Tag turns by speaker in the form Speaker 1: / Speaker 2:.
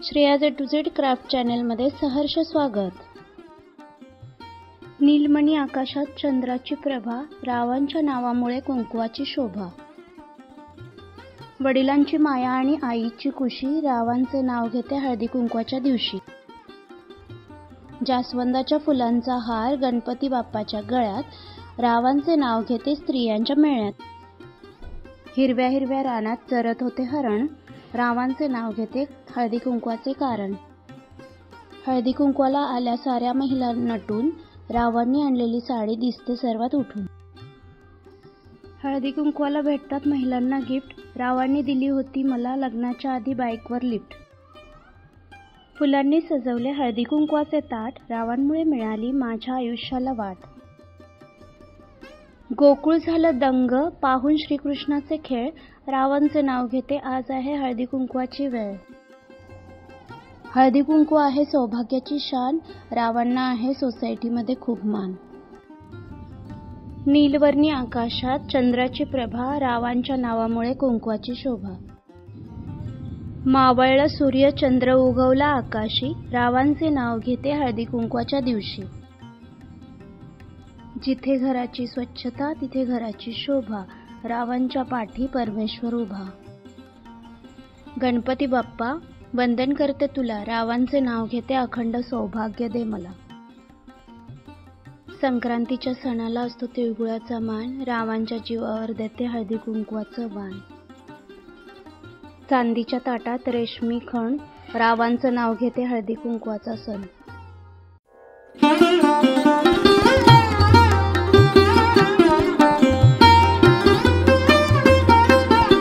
Speaker 1: Shreya's A to Z craft चॅनलमध्ये सहर्ष स्वागत. नीलमणी आकाशात चंद्राची प्रभा, रावांच्या नावामुळे कुंकवाची शोभा. वडिलांची माया आणि आईची कुशी, रावांचे नाव घेते हळदी कुंकवाच्या दिवशी. जास्वंदाच्या फुलांचा हार गणपती बाप्पाच्या गळ्यात, रावांचे नाव घेते स्त्रियांच्या मेळ्यात. हिरव्या हिरव्या रानात चरत होते हरण, रावांचे नाव घेते हळदी कुंकवाचे कारण. हळदी कुंकवाला आल्या साऱ्या महिला नटून, रावांनी आणलेली साडी दिसते सर्वात उठून. हळदी कुंकवाला भेटतात महिलांना गिफ्ट, रावांनी दिली होती मला लग्नाच्या आधी बाईकवर लिफ्ट. फुलांनी सजवले हळदी कुंकवाचे ताट, रावांमुळे मिळाली माझ्या आयुष्याला वाट. गोकुळ झालं दंग पाहून श्रीकृष्णाचे खेळ, रावांचे नाव घेते आज आहे हळदी कुंकवाची वेळ. हळदी कुंकू आहे सौभाग्याची शान, रावांना आहे सोसायटीमध्ये खूप मान. नीलवर्णी आकाशात चंद्राची प्रभा, रावांच्या नावामुळे कुंकवाची शोभा. मावळला सूर्य चंद्र उगवला आकाशी, रावांचे नाव घेते हळदी कुंकवाच्या दिवशी. जिथे घराची स्वच्छता तिथे घराची शोभा, रावांच्या पाठी परमेश्वर उभा. गणपती बाप्पा वंदन करते तुला, रावांचे नाव घेते अखंड सौभाग्य दे मला. संक्रांतीच्या सणाला असतो तिळगुळाचा मान, रावांच्या जीवावर देते हळदी कुंकवाचं वाण. चांदीच्या ताटात रेशमी खण, रावांचं नाव घेते हळदी कुंकवाचा सण.